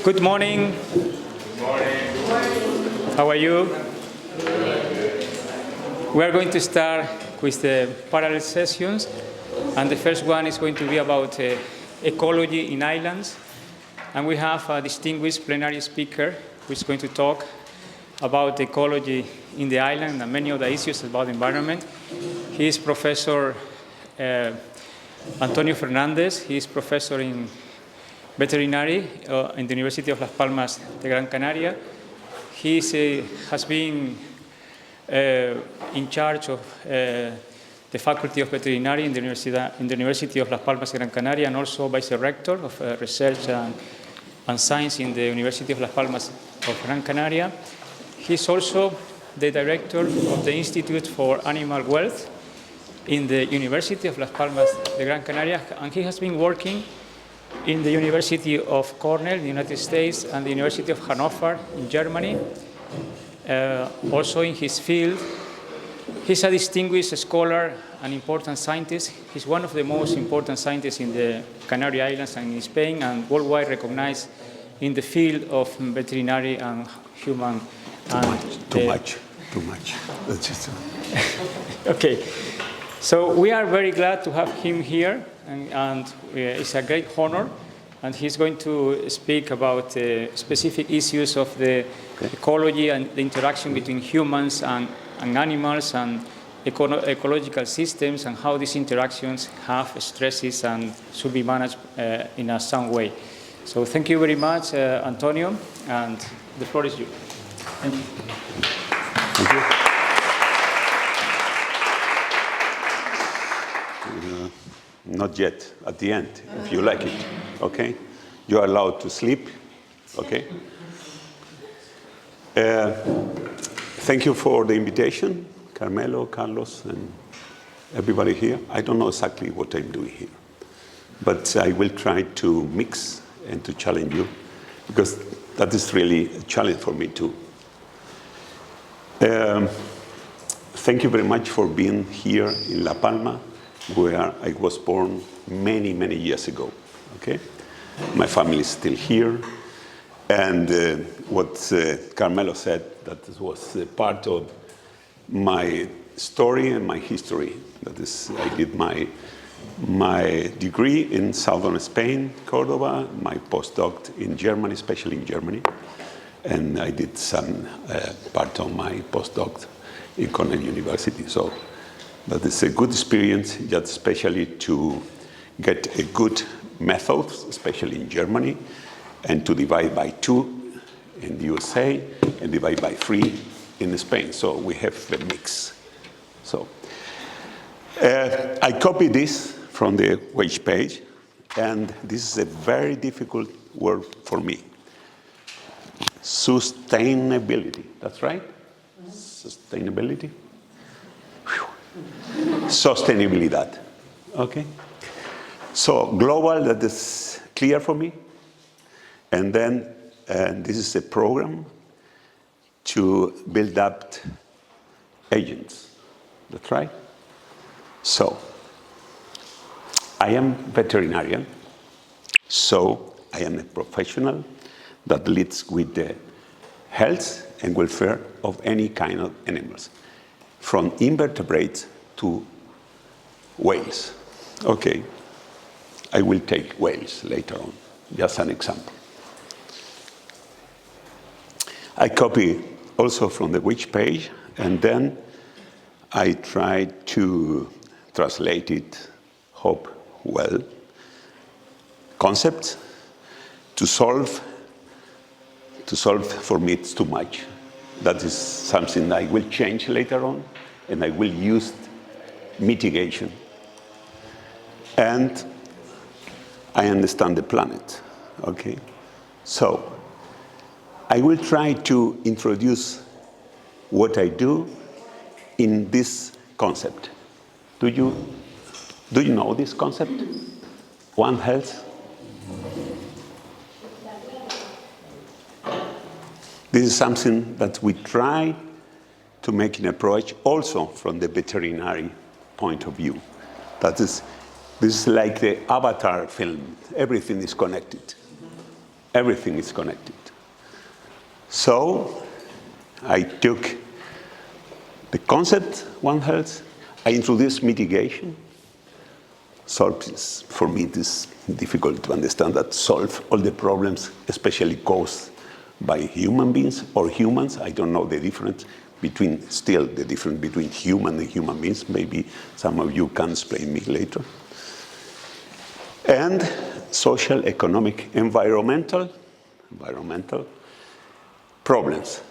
Good morning. Good morning. How are you? We are going to start with the parallel sessions, and the first one is going to be about ecology in islands. And we have a distinguished plenary speaker who is going to talk about ecology in the island and many other issues about the environment. He is Professor Antonio Fernández. He is professor in Veterinaria in the University of Las Palmas de Gran Canaria. He has been in charge of the Faculty of Veterinaria in the University of Las Palmas de Gran Canaria, and also Vice Rector of Research and Science in the University of Las Palmas of Gran Canaria. He's also the Director of the Institute for Animal Wealth in the University of Las Palmas de Gran Canaria, and he has been working in the University of Cornell in the United States and the University of Hanover in Germany. Also in his field, he's a distinguished scholar and important scientist. He's one of the most important scientists in the Canary Islands and in Spain, and worldwide recognized in the field of veterinary and human. Too much. That's just Okay. So we are very glad to have him here, and it's a great honor. And he's going to speak about specific issues of the ecology and the interaction between humans and animals and ecological systems, and how these interactions have stresses and should be managed in a sound way. So thank you very much, Antonio, and the floor is yours. Thank you. Thank you. Not yet, at the end, if you like it, okay? You are allowed to sleep, okay? Thank you for the invitation, Carmelo, Carlos, and everybody here. I don't know exactly what I'm doing here, but I will try to mix and to challenge you, because that is really a challenge for me too. Thank you very much for being here in La Palma, where I was born many, many years ago, okay? My family is still here, and what Carmelo said, that was part of my story and my history. That is, I did my degree in southern Spain, Cordoba, my postdoc in Germany, especially in Germany, and I did some part of my postdoc in Cornell University. So that is a good experience, just especially to get a good method, especially in Germany, and to divide by 2 in the USA and divide by 3 in Spain. So we have a mix. So I copied this from the wage page, and this is a very difficult word for me. Sustainability, that's right? Sustainability? Sostenibilidad, okay? So global, that is clear for me. And then this is a program to build up agents, that's right? So I am veterinarian, so I am a professional that leads with the health and welfare of any kind of animals, from invertebrates to whales. Okay, I will take whales later on, just an example. I copy also from the wiki page, and then I try to translate it, hope well, concepts to solve for me it's too much. That is something I will change later on, and I will use mitigation. And I understand the planet, okay? So I will try to introduce what I do in this concept. Do you know this concept? One Health? This is something that we try to make an approach also from the veterinary point of view. That is, this is like the Avatar film. Everything is connected. Everything is connected. So I took the concept One Health, I introduced mitigation. For me, it is difficult to understand that solve all the problems, especially caused by human beings or humans. I don't know the difference between human and human beings. Maybe some of you can explain me later. And social, economic, environmental problems.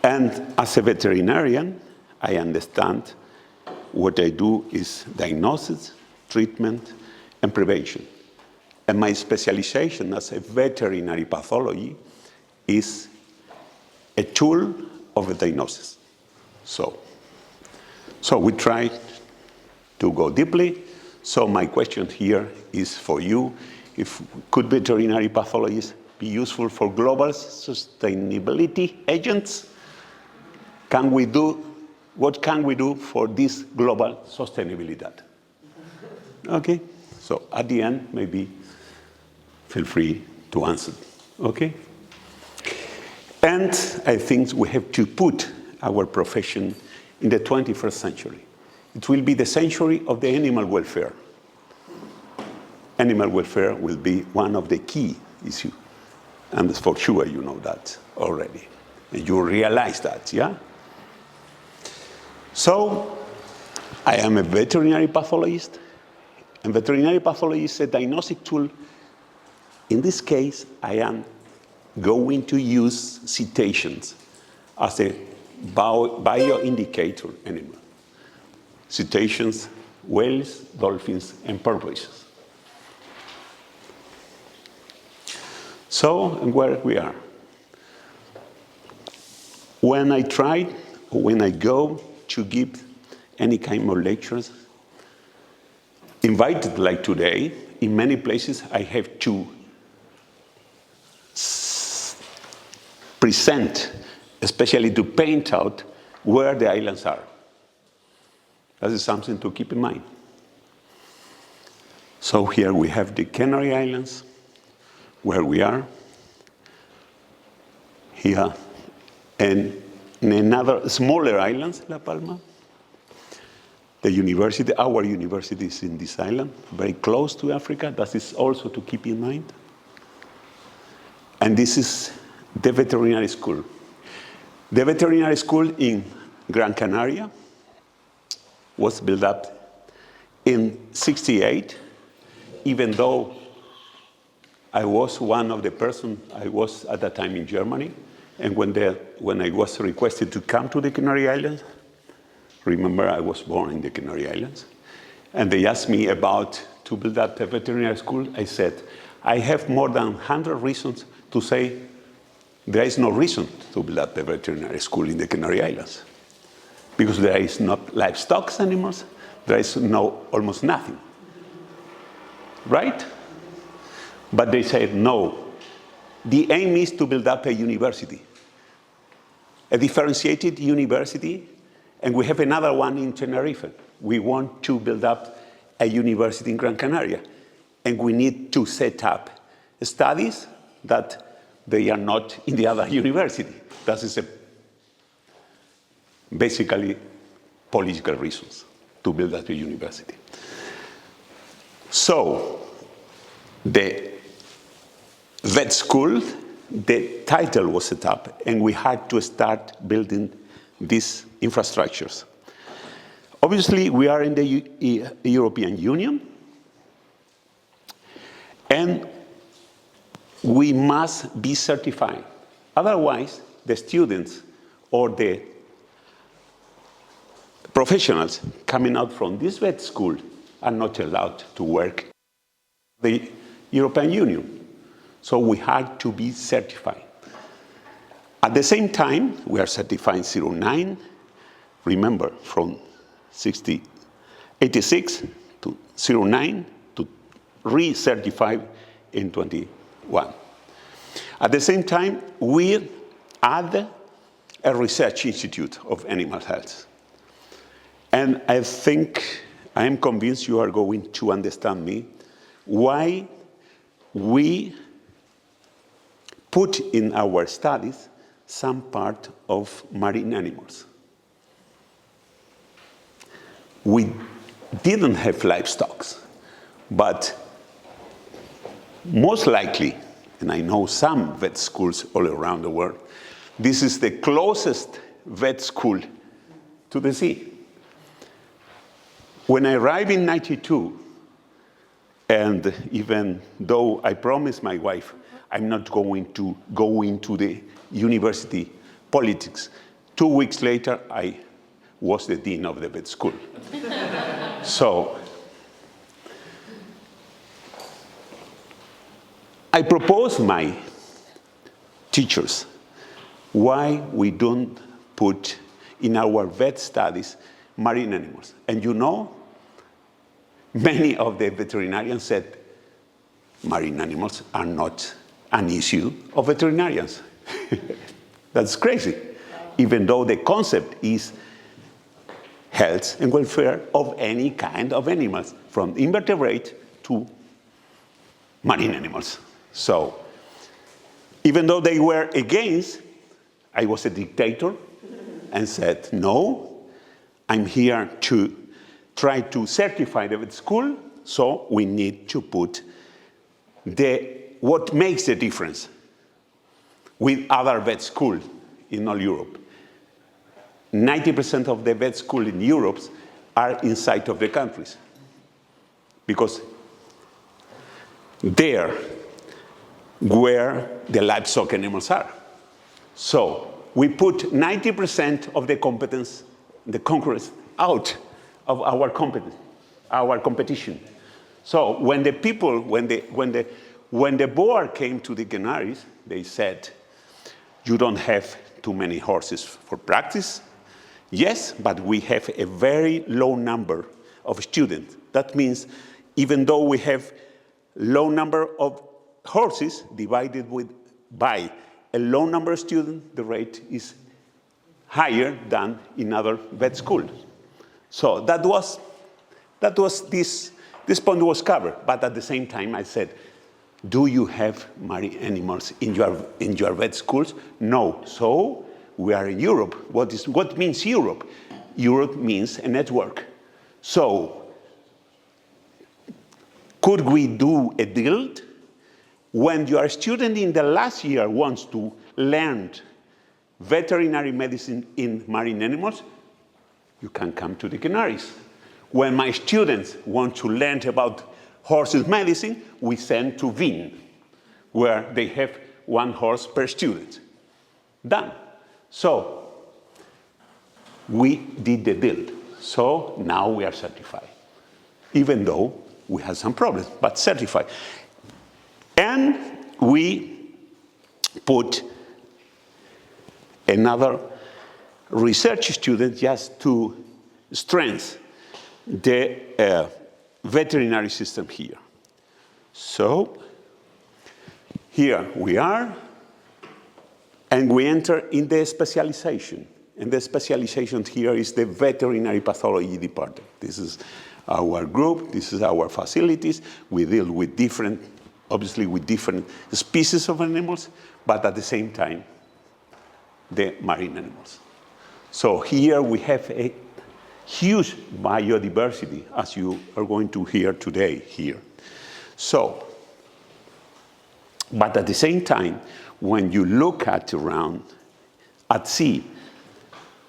And as a veterinarian, I understand what I do is diagnosis, treatment, and prevention. And my specialization as a veterinary pathology is a tool of a diagnosis. So we try to go deeply. So my question here is for you, could veterinary pathologists be useful for global sustainability agents? What can we do for this global sustainability? Okay, so at the end, maybe feel free to answer, okay? And I think we have to put our profession in the 21st century. It will be the century of the animal welfare. Animal welfare will be one of the key issues. And for sure you know that already. And you realize that, yeah? So I am a veterinary pathologist. And veterinary pathology is a diagnostic tool. In this case, I am going to use cetaceans as a bioindicator animal. Cetaceans, whales, dolphins, and porpoises. So, where we are. When I go to give any kind of lectures, invited like today, in many places I have to present, especially to paint out where the islands are. That is something to keep in mind. So here we have the Canary Islands, where we are. Here, and in another smaller island, La Palma. The university, our university is in this island, very close to Africa. That is also to keep in mind. And this is the veterinary school. The veterinary school in Gran Canaria was built up in '68, even though I was one of the persons, I was at that time in Germany, and when I was requested to come to the Canary Islands, remember I was born in the Canary Islands, and they asked me to build up a veterinary school. I said, I have more than 100 reasons to say there is no reason to build up a veterinary school in the Canary Islands, because there is not livestock anymore, there is almost nothing, right? But they said, no, the aim is to build up a university, a differentiated university, and we have another one in Tenerife. We want to build up a university in Gran Canaria, and we need to set up studies that they are not in the other university. That is basically political reasons to build up a university. So, the vet school, the title was set up, and we had to start building these infrastructures. Obviously, we are in the European Union, and we must be certified. Otherwise, the students or the professionals coming out from this vet school are not allowed to work in the European Union. So we had to be certified. At the same time, we are certifying 09. Remember, from 86 to 09 to re-certify in 21. At the same time, we add a research institute of animal health. And I am convinced you are going to understand me why we put in our studies some part of marine animals. We didn't have livestock, but most likely, and I know some vet schools all around the world, this is the closest vet school to the sea. When I arrived in '92, and even though I promised my wife I'm not going to go into the university politics, 2 weeks later I was the dean of the vet school. So I proposed my teachers why we don't put in our vet studies marine animals. And you know, many of the veterinarians said marine animals are not an issue of veterinarians. That's crazy, even though the concept is health and welfare of any kind of animals, from invertebrate to marine animals. So even though they were against, I was a dictator and said, no, I'm here to try to certify the vet school, so we need to put what makes the difference with other vet schools in all Europe. 90% of the vet schools in Europe are inside of the countries, because there where the livestock animals are. So we put 90% of the competence, the conquest, out of our competence, our competition. So when the people, when the board came to the Canaries, they said, you don't have too many horses for practice. Yes, but we have a very low number of students. That means even though we have low number of horses divided by a low number of students, the rate is higher than in other vet schools. So that was this point was covered. But at the same time, I said, do you have marine animals in your vet schools? No. So we are in Europe. What means Europe? Europe means a network. So could we do a deal? When your student in the last year wants to learn veterinary medicine in marine animals, you can come to the Canaries. When my students want to learn about horses medicine, we send to Wien, where they have 1 horse per student. Done. So we did the deal. So now we are certified, even though we had some problems, but certified. And we put another research student just to strengthen the veterinary system here. So here we are, and we enter in the specialization. And the specialization here is the veterinary pathology department. This is our group, this is our facilities. We deal with obviously with different species of animals, but at the same time, the marine animals. So here we have a huge biodiversity, as you are going to hear today here. So, but at the same time, when you look around at sea,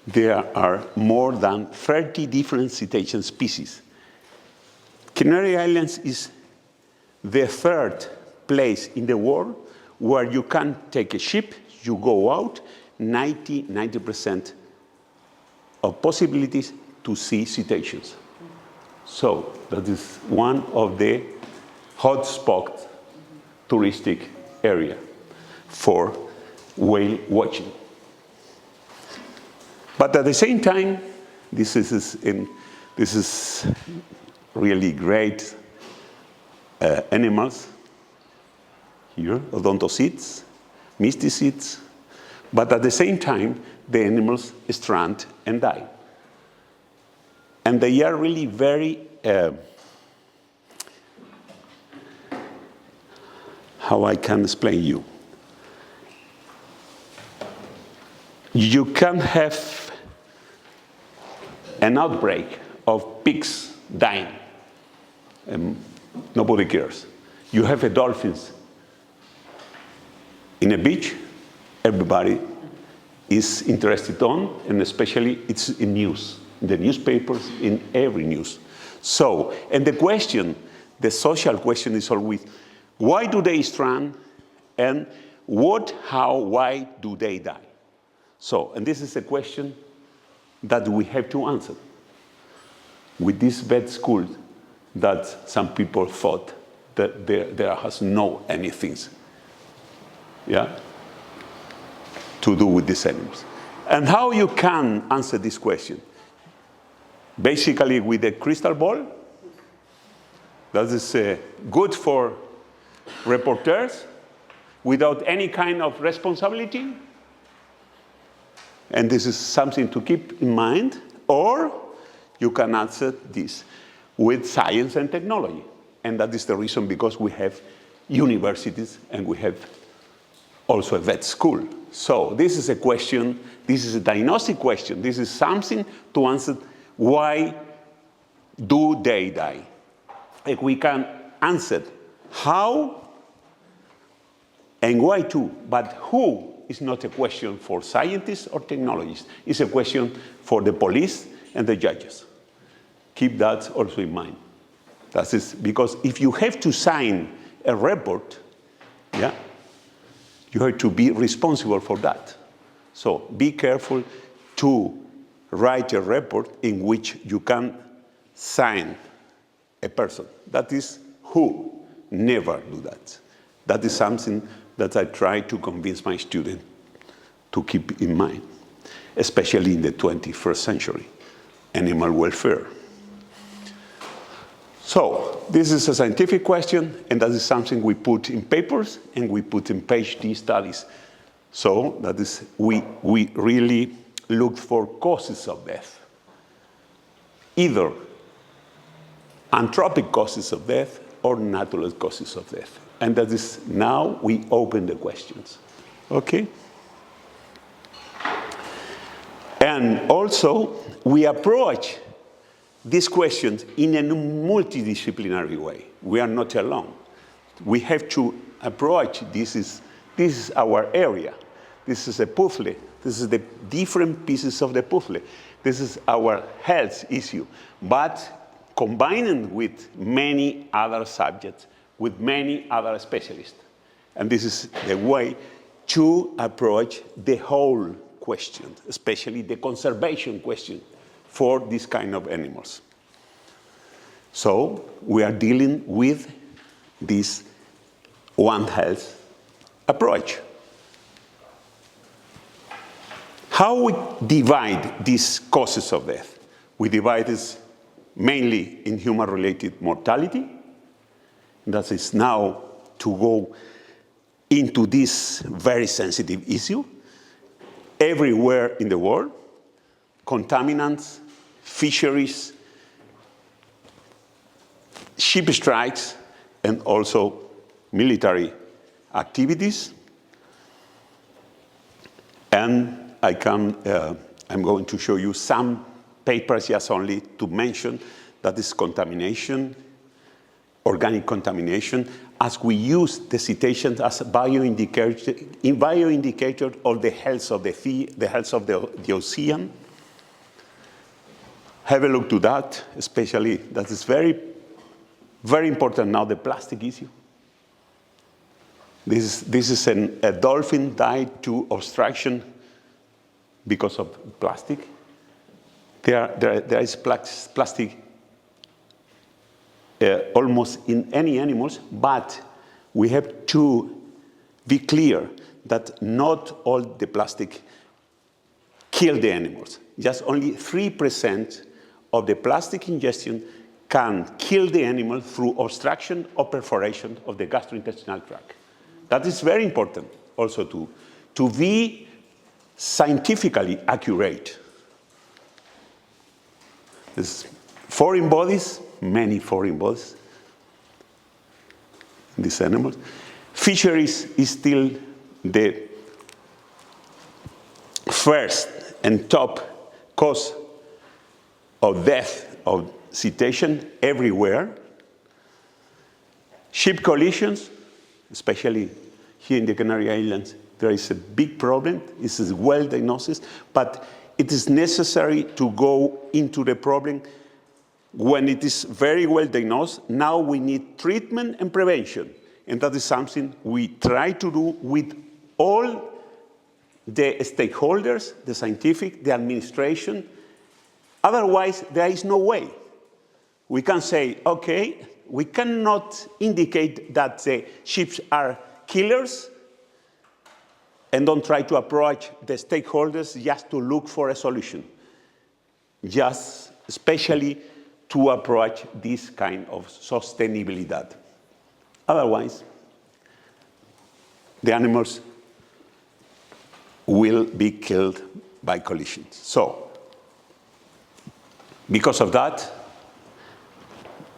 there are more than 30 different cetacean species. Canary Islands is the 3rd place in the world where you can take a ship, you go out, 90% of possibilities to see cetaceans. So that is one of the hotspot touristic area for whale watching. But at the same time, this is really great animals here, odontocetes, mysticetes, but at the same time, the animals strand and die. And they are really very, how I can explain you? you can have an outbreak of pigs dying, and nobody cares. You have a dolphins in a beach, everybody is interested on, and especially it's in news, in the newspapers, in every news. So, and the question, the social question is always, why do they strand, and what, how, why do they die? So, and this is a question that we have to answer. With this vet school that some people thought that there has no anything, yeah, to do with these animals. And how you can answer this question? Basically with a crystal ball. That is good for reporters without any kind of responsibility. And this is something to keep in mind. Or you can answer this with science and technology. And that is the reason because we have universities and we have also a vet school. So this is a question, this is a diagnostic question. This is something to answer why do they die? If we can answer how and why too, but who is not a question for scientists or technologists. It's a question for the police and the judges. Keep that also in mind. That is because if you have to sign a report, yeah, you have to be responsible for that. So be careful to write a report in which you can sign a person. That is who never do that. That is something that I try to convince my students to keep in mind, especially in the 21st century, animal welfare. So this is a scientific question, and that is something we put in papers and we put in PhD studies. So that is, we really look for causes of death, either anthropic causes of death or natural causes of death. And that is, now we open the questions, okay? And also, we approach these questions in a multidisciplinary way. We are not alone. We have to approach, this is our area. This is a puzzle. This is the different pieces of the puzzle. This is our health issue. But combining with many other subjects, with many other specialists. And this is the way to approach the whole question, especially the conservation question for this kind of animals. So we are dealing with this One Health approach. How we divide these causes of death? We divide this mainly in human-related mortality. That is now to go into this very sensitive issue. Everywhere in the world, contaminants, fisheries, ship strikes, and also military activities. And I'm going to show you some papers just only to mention that is contamination, organic contamination, as we use the cetaceans as a bioindicator of the health of the sea, the health of the ocean. Have a look to that, especially that is very, very important now, the plastic issue. This is a dolphin died to obstruction because of plastic. There is plastic almost in any animals, but we have to be clear that not all the plastic kill the animals. Just only 3% of the plastic ingestion can kill the animal through obstruction or perforation of the gastrointestinal tract. That is very important also to be scientifically accurate. There's foreign bodies, many foreign bodies in these animals. Fisheries is still the first and top cause of death of cetacean everywhere. Ship collisions, especially here in the Canary Islands, there is a big problem. This is well diagnosed, but it is necessary to go into the problem when it is very well diagnosed. Now we need treatment and prevention, and that is something we try to do with all the stakeholders, the scientific, the administration. Otherwise, there is no way. We can say, okay, we cannot indicate that the ships are killers and don't try to approach the stakeholders just to look for a solution, just especially to approach this kind of sustainability. Otherwise, the animals will be killed by collisions. So, because of that,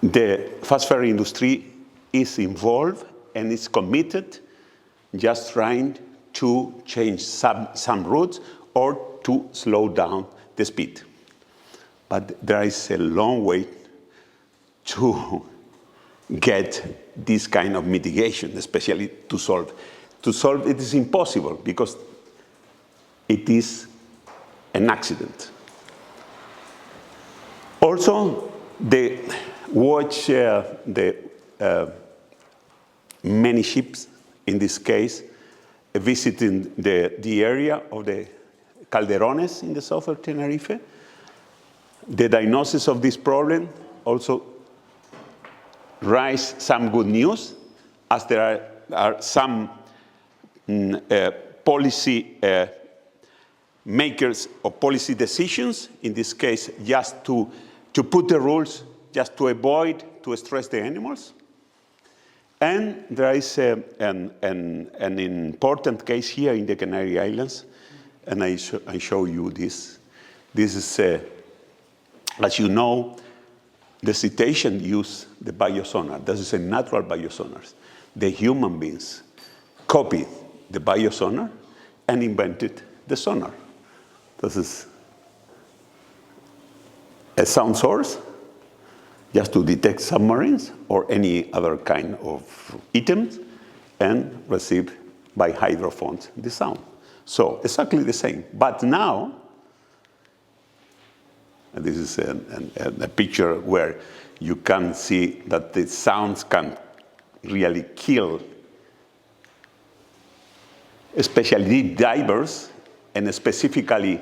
the fast ferry industry is involved and is committed, just trying to change some routes or to slow down the speed. But there is a long way to get this kind of mitigation, especially to solve. To solve it is impossible because it is an accident. Also, the many ships, in this case, visiting the area of the Calderones in the south of Tenerife. The diagnosis of this problem also raise some good news, as there are some policy makers of policy decisions, in this case, just to put the rules, just to avoid to stress the animals. And there is an important case here in the Canary Islands, and I show you this. This is, as you know, the cetacean use the biosonar. This is a natural biosonar. The human beings copied the biosonar and invented the sonar. This is a sound source just to detect submarines or any other kind of items and receive by hydrophones the sound. So exactly the same. But now, and this is a picture where you can see that the sounds can really kill, especially deep divers and specifically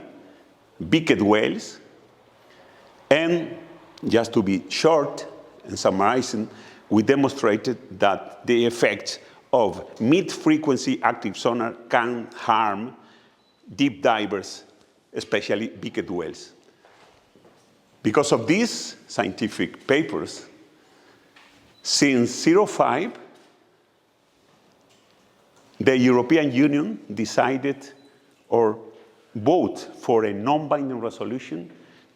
beaked whales. And just to be short and summarizing, we demonstrated that the effects of mid-frequency active sonar can harm deep divers, especially beaked whales. Because of these scientific papers, since 2005, the European Union decided or voted for a non-binding resolution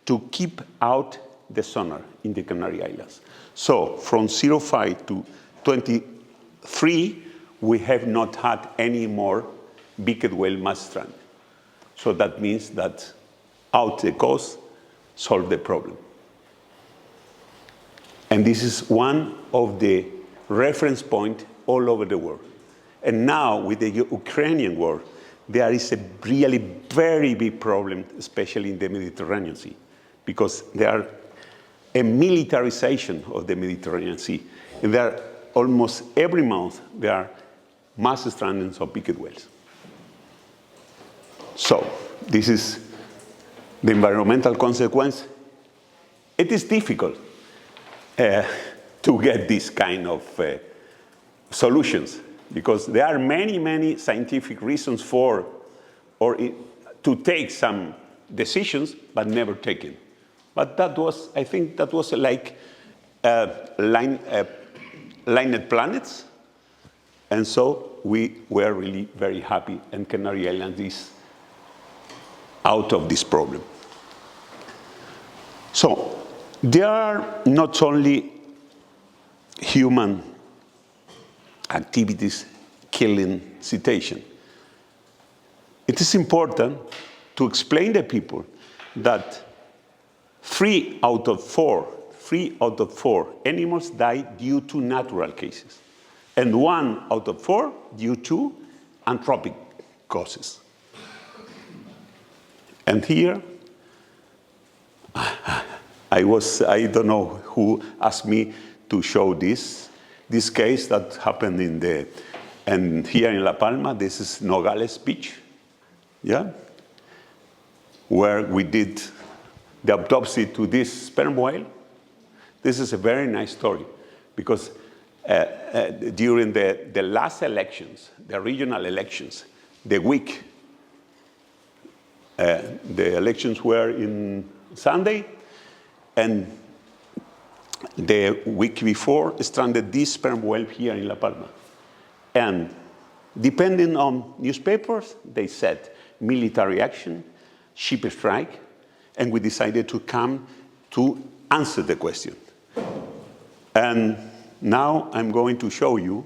to keep out the sonar in the Canary Islands. So from 2005 to 2023, we have not had any more beaked whale mass strand. So that means that out the coast solve the problem. And this is one of the reference points all over the world. And now with the Ukrainian war, there is a really very big problem, especially in the Mediterranean Sea, because there are a militarization of the Mediterranean Sea. And there are almost every month, there are mass strandings of beaked whales. So this is the environmental consequence. It is difficult to get this kind of solutions, because there are many, many scientific reasons for to take some decisions, but never taken. But that was, I think that was like lined planets. And so we were really very happy, and Canary Islands is out of this problem. So there are not only human activities killing cetacean. It is important to explain to people that 3 out of 4 animals die due to natural cases, and 1 out of 4 due to anthropic causes. And here, I don't know who asked me to show this case that happened and here in La Palma. This is Nogales Beach, yeah, where we did the autopsy to this sperm whale. This is a very nice story because during the last elections, the regional elections, the week, the elections were in Sunday, and the week before stranded this sperm whale here in La Palma. And depending on newspapers, they said military action, ship strike, and we decided to come to answer the question. And now I'm going to show you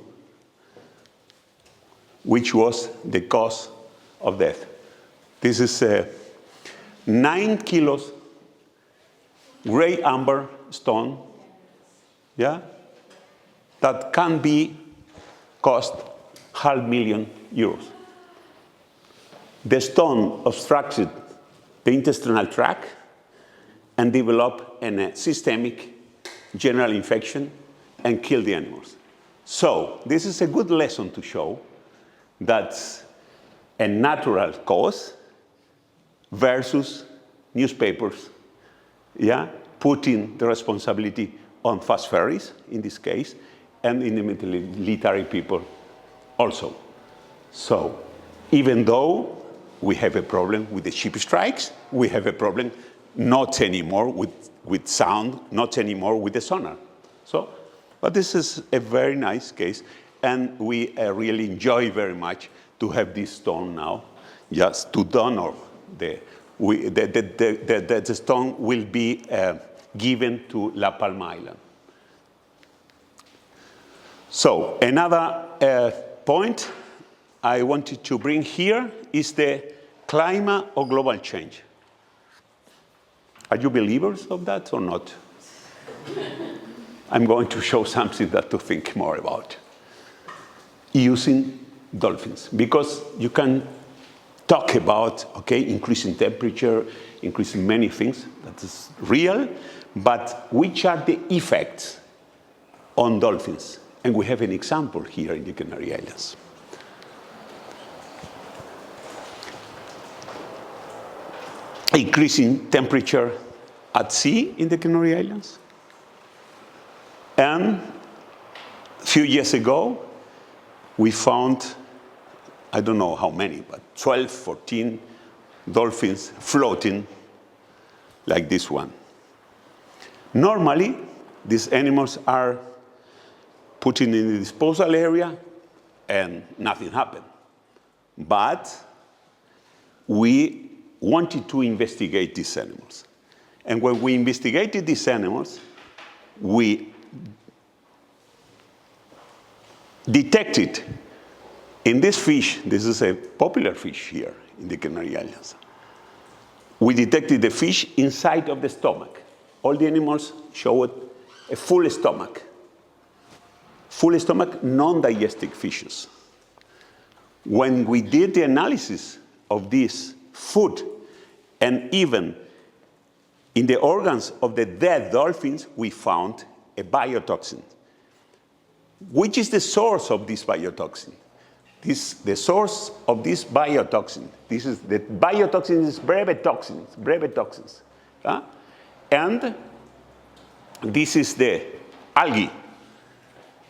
which was the cause of death. This is 9 kilos gray amber stone, yeah, that can be cost €500,000. The stone obstructed the intestinal tract and developed a systemic general infection and killed the animals. So this is a good lesson to show that a natural cause versus newspapers, yeah, putting the responsibility on fast ferries in this case, and in the military people also. So even though we have a problem with the ship strikes, we have a problem not anymore with sound, not anymore with the sonar. So, but this is a very nice case, and we really enjoy very much to have this stone now, just to donor. The stone will be given to La Palma Island. So another point I wanted to bring here is the climate or global change. Are you believers of that or not? I'm going to show something that to think more about. Using dolphins, because you can talk about, okay, increasing temperature, increasing many things, that is real, but which are the effects on dolphins? And we have an example here in the Canary Islands. Increasing temperature at sea in the Canary Islands. And a few years ago, we found, I don't know how many, but 12, 14 dolphins floating like this one. Normally, these animals are put in the disposal area and nothing happened. But we wanted to investigate these animals. And when we investigated these animals, we detected in this fish, this is a popular fish here in the Canary Islands, we detected the fish inside of the stomach. All the animals showed a full stomach. Full stomach, non-digestic fishes. When we did the analysis of this food, and even in the organs of the dead dolphins, we found a biotoxin. Which is the source of this biotoxin? The source of this biotoxin, the biotoxin is brevetoxins. And this is the algae,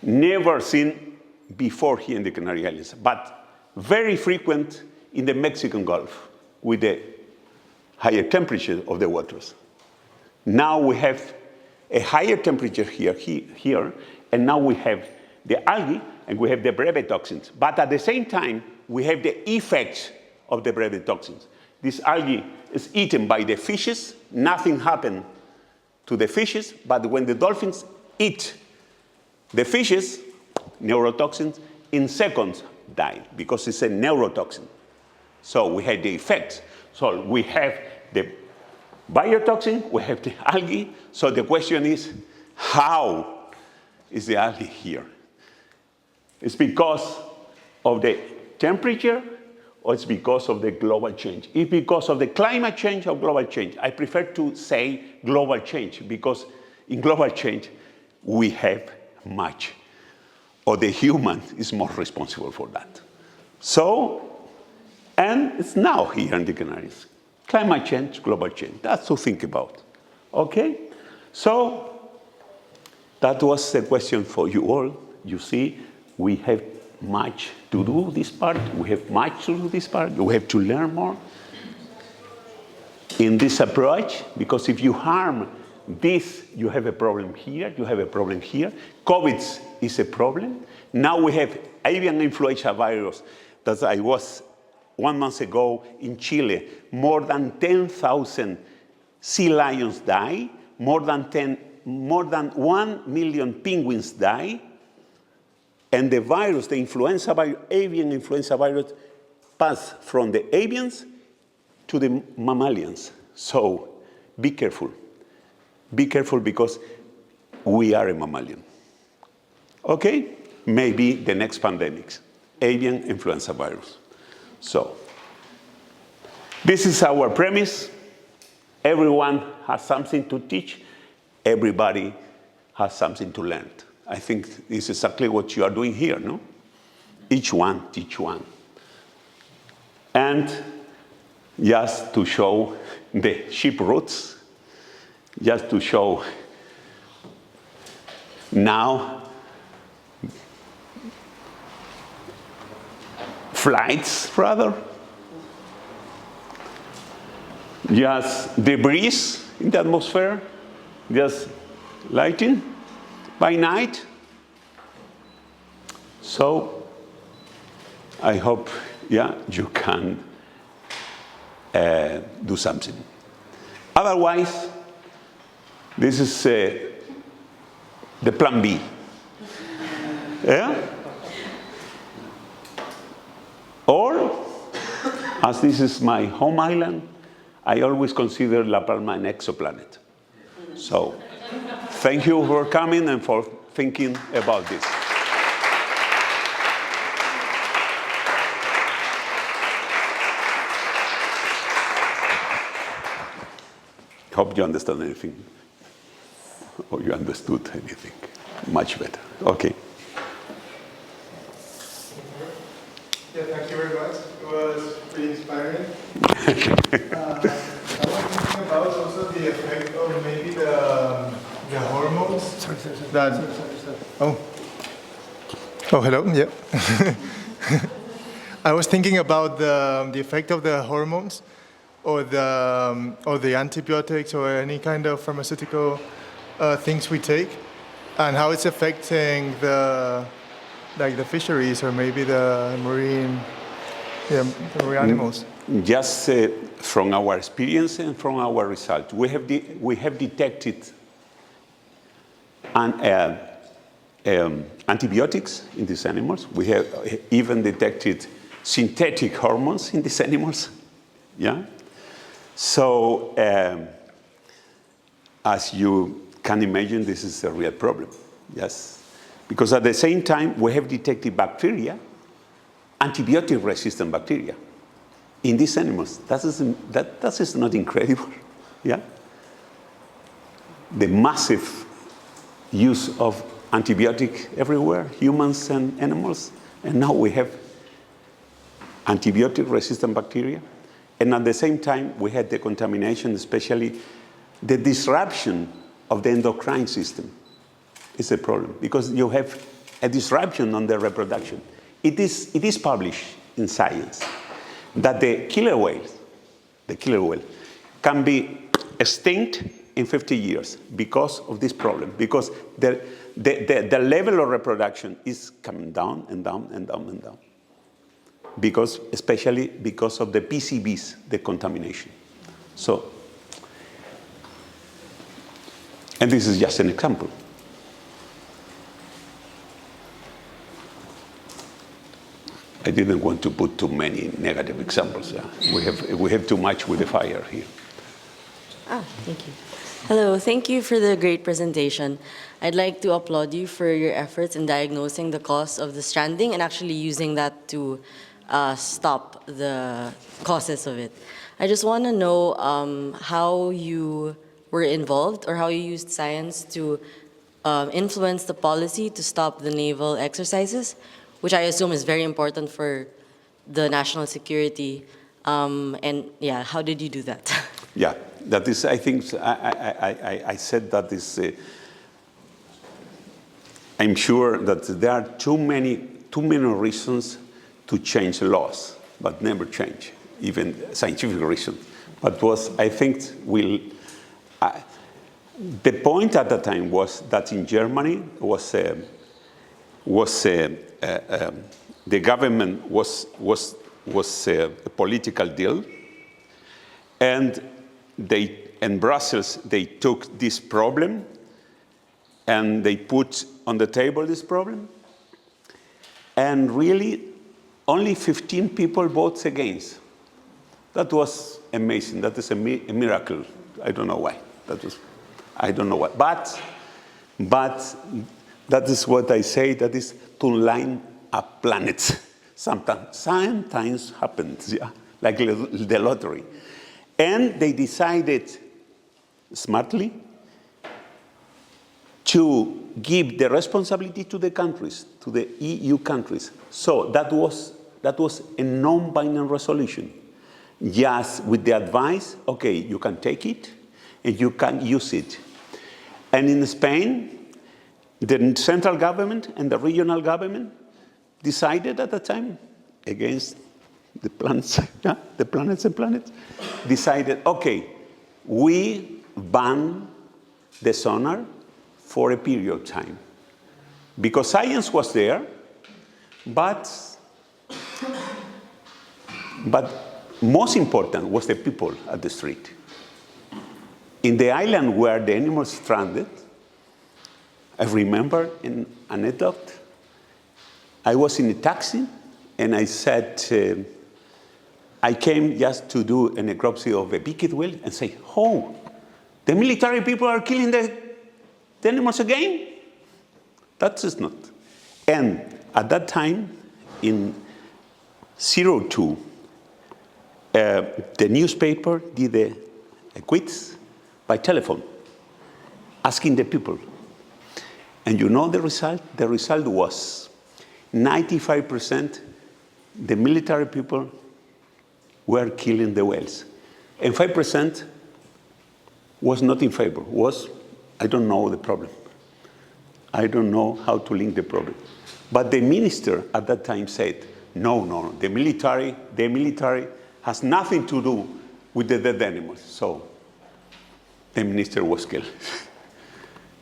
never seen before here in the Canary Islands, but very frequent in the Mexican Gulf with the higher temperature of the waters. Now we have a higher temperature here, and now we have the algae and we have the brevetoxins. But at the same time, we have the effects of the brevetoxins. This algae is eaten by the fishes. Nothing happened to the fishes, but when the dolphins eat the fishes, neurotoxins, in seconds die, because it's a neurotoxin. So we had the effects. So we have the biotoxin, we have the algae. So the question is, how is the algae here? It's because of the temperature, or it's because of the global change? It's because of the climate change or global change? I prefer to say global change, because in global change, we have much, or the human is more responsible for that. So, and it's now here in the Canaries. Climate change, global change, that's to think about, okay? So, that was the question for you all. You see, we have much to do this part. We have much to do this part. We have to learn more in this approach, because if you harm this, you have a problem here, you have a problem here. COVID is a problem. Now we have avian influenza virus that I was 1 month ago in Chile. More than 10,000 sea lions die, more than 1 million penguins die. And the virus, the influenza virus, avian influenza virus, passed from the avians to the mammalians. So be careful. Be careful, because we are a mammalian. Okay? Maybe the next pandemics, avian influenza virus. So this is our premise. Everyone has something to teach. Everybody has something to learn. I think this is exactly what you are doing here, no? Each one teach one. And just to show the ship routes, just to show now flights, rather, just debris in the atmosphere, just lighting by night. So I hope, yeah, you can do something. Otherwise, this is the plan B. Yeah? Or, as this is my home island, I always consider La Palma an exoplanet. So, thank you for coming and for thinking about this. Hope you understand anything, or you understood anything much better. Okay. Yeah, thank you very much. It was pretty inspiring. I was thinking about also the effect of maybe the hormones. Sorry. Oh, hello. Yeah. I was thinking about the effect of the hormones, or the antibiotics, or any kind of pharmaceutical things we take, and how it's affecting the fisheries, or maybe the marine animals. Just from our experience and from our results, we have detected antibiotics in these animals. We have even detected synthetic hormones in these animals. Yeah. So, as you can imagine, this is a real problem. Yes. Because at the same time, we have detected bacteria, antibiotic-resistant bacteria, in these animals. That is not incredible. Yeah? The massive use of antibiotic everywhere, humans and animals, and now we have antibiotic-resistant bacteria. And at the same time, we had the contamination, especially the disruption of the endocrine system. It's a problem, because you have a disruption on the reproduction. It is published in Science that the killer whale can be extinct in 50 years because of this problem, because the level of reproduction is coming down and down and down and down. Especially because of the PCBs, the contamination. So, and this is just an example. I didn't want to put too many negative examples. Yeah. We have too much with the fire here. Thank you. Hello, thank you for the great presentation. I'd like to applaud you for your efforts in diagnosing the cause of the stranding and actually using that to stop the causes of it. I just want to know how you were involved or how you used science to influence the policy to stop the naval exercises, which I assume is very important for the national security. And yeah, how did you do that? Yeah, that is, I think, I said that is, I'm sure that there are too many reasons to change laws, but never change, even scientific reasons. But I think, the point at the time was that in Germany the government was a political deal, and in Brussels they took this problem and they put on the table this problem, and really only 15 people voted against. That was amazing. That is a miracle. I don't know why. I don't know why. But that is what I say. That is to line up planets. Sometimes happens, yeah, like the lottery. And they decided smartly to give the responsibility to the countries, to the EU countries. So that was a non-binding resolution. Just with the advice, okay, you can take it and you can use it. And in Spain, the central government and the regional government decided at the time, against the planets, yeah, the planets, decided, okay, we ban the sonar for a period of time. Because science was there, but most important was the people at the street. In the island where the animals stranded, I remember an anecdote. I was in a taxi and I said, I came just to do a necropsy of a beaked whale and say, oh, the military people are killing the animals again? That is not. And at that time, in 02, the newspaper did a quiz by telephone, asking the people. And you know the result? The result was 95% the military people were killing the whales. And 5% was not in favor, I don't know the problem. I don't know how to link the problem. But the minister at that time said, no, the military has nothing to do with the dead animals. So the minister was killed.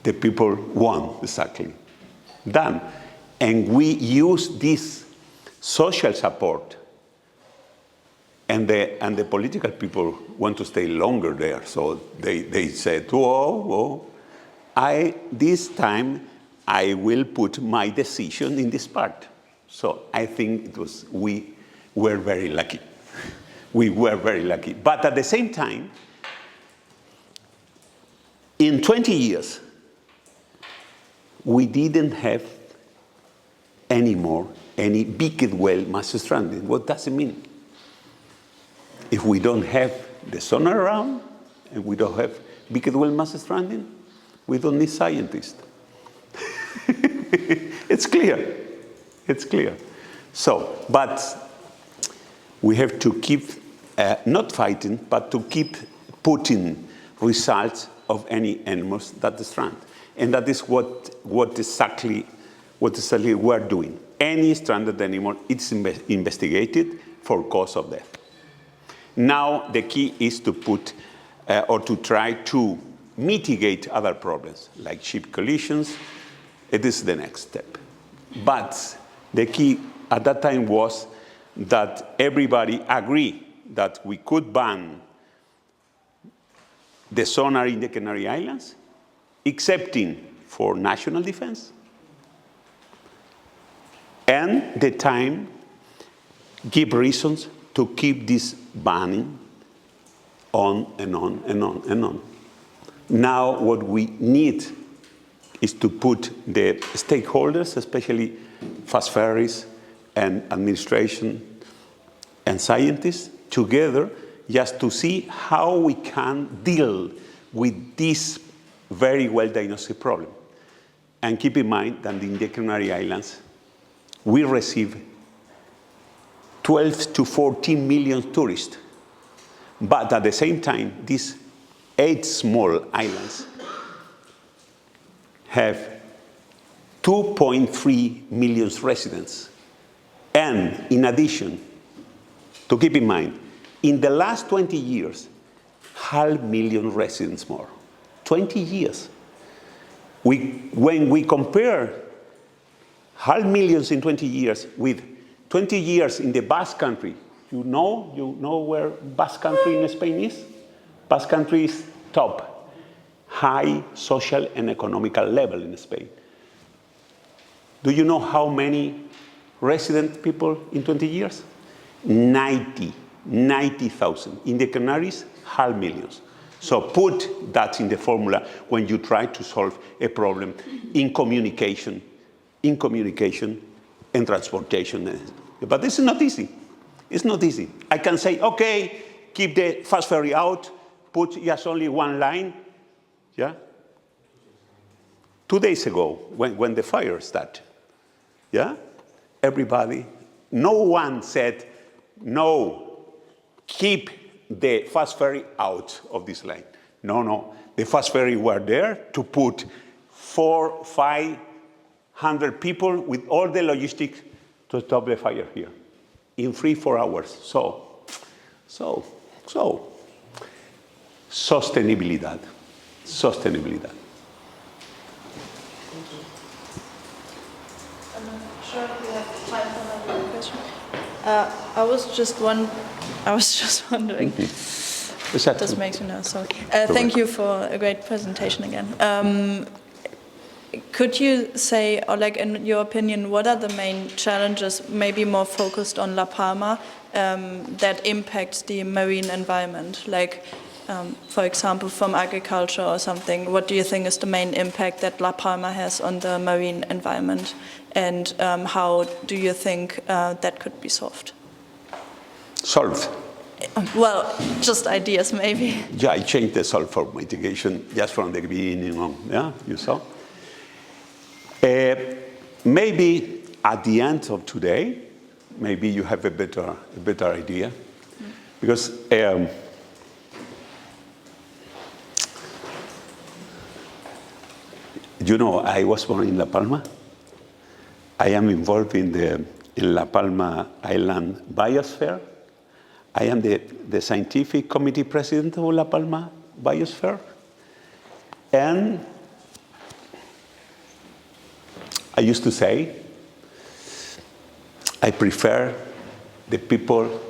The people won, exactly. Done. And we use this social support, and the political people want to stay longer there. So they said, this time I will put my decision in this part. So I think we were very lucky. We were very lucky. But at the same time, in 20 years, we didn't have anymore any beaked whale mass stranding. What does it mean? If we don't have the sonar around and we don't have beaked whale mass stranding, we don't need scientists. It's clear. It's clear. So, but we have to keep not fighting, but to keep putting results of any animals that strand. And that is what exactly we're doing. Any stranded animal, it's investigated for cause of death. Now the key is to put or to try to mitigate other problems, like ship collisions. It is the next step. But the key at that time was that everybody agreed that we could ban the sonar in the Canary Islands, excepting for national defense, and the time give reasons to keep this banning on and on and on and on. Now what we need is to put the stakeholders, especially fast ferries and administration and scientists, together just to see how we can deal with this very well-diagnosed problem. And keep in mind that in the Canary Islands, we receive 12 to 14 million tourists. But at the same time, these 8 small islands have 2.3 million residents. And in addition, to keep in mind, in the last 20 years, 500,000 residents more. 20 years. When we compare 500,000 in 20 years with 20 years in the Basque Country, you know where Basque Country in Spain is? Basque Country is top, high social and economical level in Spain. Do you know how many resident people in 20 years? 90,000. In the Canaries, 500,000. So put that in the formula when you try to solve a problem in communication and transportation. But this is not easy. It's not easy. I can say, okay, keep the fast ferry out, put just only one line, yeah? 2 days ago, when the fire started, yeah? Everybody, no one said, no, keep the fast ferry out of this line. No, the fast ferry were there to put 400-500 people with all the logistics to stop the fire here in 3-4 hours. So, sostenibilidad. I'm not sure if we have time for another question. I was just wondering. This makes me nervous. Sorry. Thank you for a great presentation again. Could you say, or like in your opinion, what are the main challenges, maybe more focused on La Palma, that impacts the marine environment? Like, for example, from agriculture or something, what do you think is the main impact that La Palma has on the marine environment? And how do you think that could be solved? Solved? Well, just ideas maybe. Yeah, I changed the solve for mitigation just from the beginning on, yeah, you saw? Maybe at the end of today, maybe you have a better idea. Because you know, I was born in La Palma. I am involved in La Palma Island Biosphere. I am the scientific committee president of La Palma Biosphere. And I used to say, I prefer the people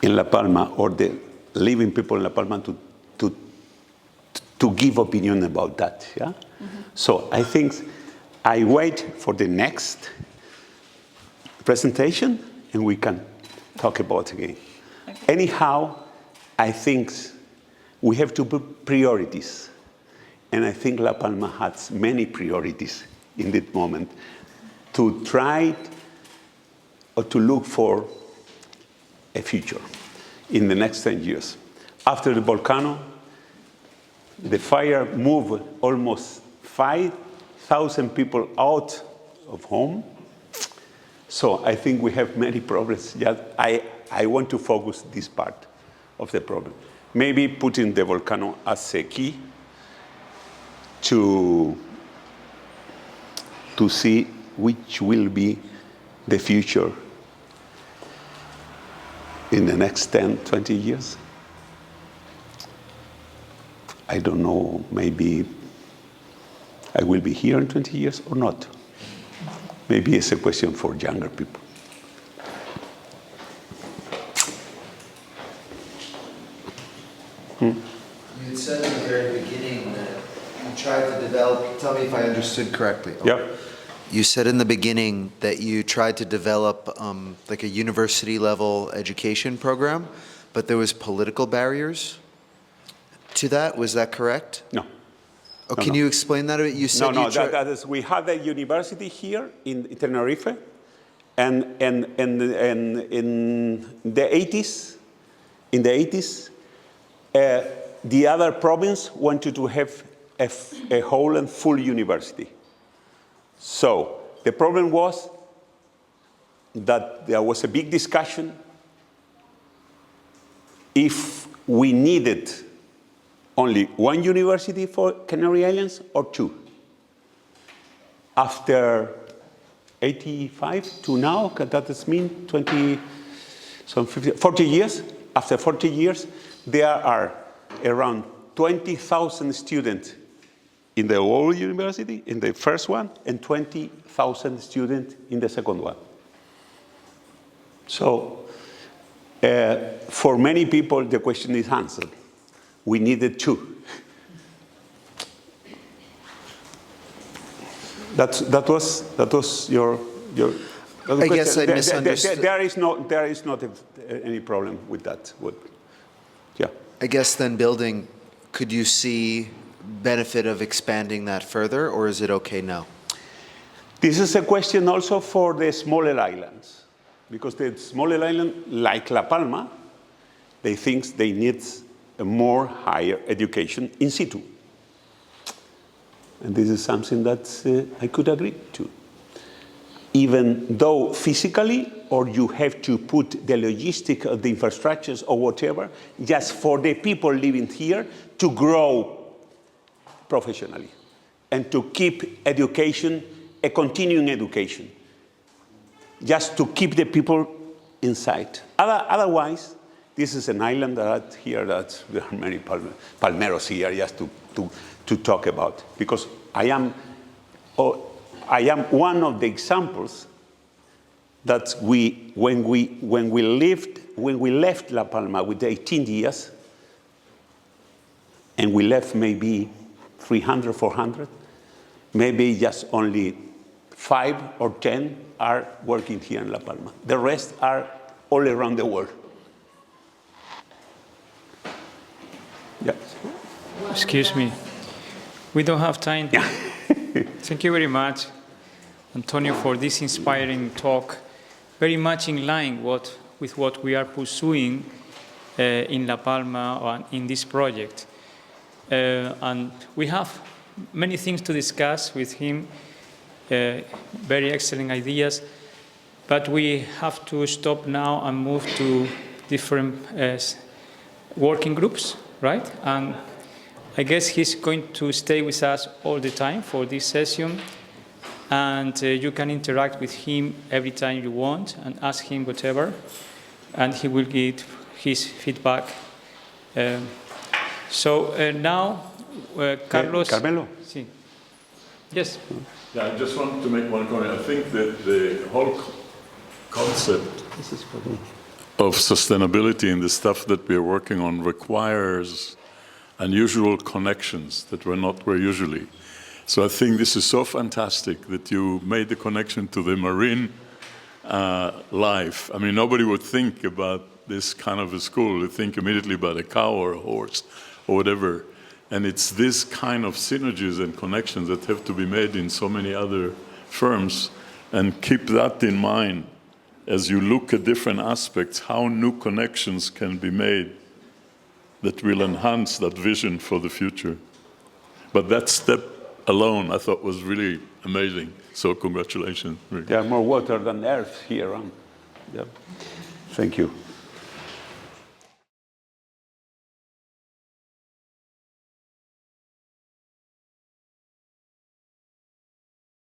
in La Palma or the living people in La Palma to give opinion about that. Yeah? Mm-hmm. So I think I wait for the next presentation and we can talk about it again. Okay. Anyhow, I think we have to put priorities. And I think La Palma has many priorities in this moment to try or to look for a future in the next 10 years. After the volcano, the fire moved almost 5,000 people out of home. So I think we have many problems. Just I want to focus this part of the problem. Maybe putting the volcano as a key to see which will be the future in the next 10, 20 years. I don't know, maybe I will be here in 20 years or not. Maybe it's a question for younger people. You had said in the very beginning that you tried to develop, tell me if I understood correctly. Yeah. You said in the beginning that you tried to develop like a university-level education program, but there was political barriers to that. Was that correct? No. Oh, can you explain that a bit? You said that is, we had a university here in Tenerife, and in the 80s, the other province wanted to have a whole and full university. So the problem was that there was a big discussion if we needed only one university for Canary Islands or two. After 85 to now, that is mean 40 years. After 40 years, there are around 20,000 students in the old university, in the first one, and 20,000 students in the second one. So, for many people, the question is answered. We needed two. That was your I guess I misunderstood. There is not any problem with that. Yeah. I guess then building, could you see benefit of expanding that further, or is it okay now? This is a question also for the smaller islands, because the smaller island, like La Palma, they think they need a more higher education in situ. And this is something that I could agree to. Even though physically, or you have to put the logistic of the infrastructures or whatever, just for the people living here to grow professionally and to keep education, a continuing education, just to keep the people inside. Otherwise, this is an island that here that there are many palmeros here just to talk about, because I am one of the examples that when we left La Palma with 18 years, and we left maybe 300, 400, maybe just only 5 or 10 are working here in La Palma. The rest are all around the world. Yeah. Excuse me. We don't have time. Thank you very much, Antonio, for this inspiring talk. Very much in line with what we are pursuing in La Palma or in this project. And we have many things to discuss with him, very excellent ideas, but we have to stop now and move to different working groups, right? And I guess he's going to stay with us all the time for this session, and you can interact with him every time you want and ask him whatever, and he will give his feedback. Now, Carlos. Carmelo. Sí. Yes. Yeah, I just want to make one comment. I think that the whole concept of sustainability and the stuff that we're working on requires unusual connections that were usually. So I think this is so fantastic that you made the connection to the marine life. I mean, nobody would think about this kind of a school. They think immediately about a cow or a horse or whatever. And it's this kind of synergies and connections that have to be made in so many other firms. And keep that in mind as you look at different aspects, how new connections can be made that will enhance that vision for the future. But that step alone, I thought, was really amazing. So congratulations. There are more water than earth here. Yeah. Thank you.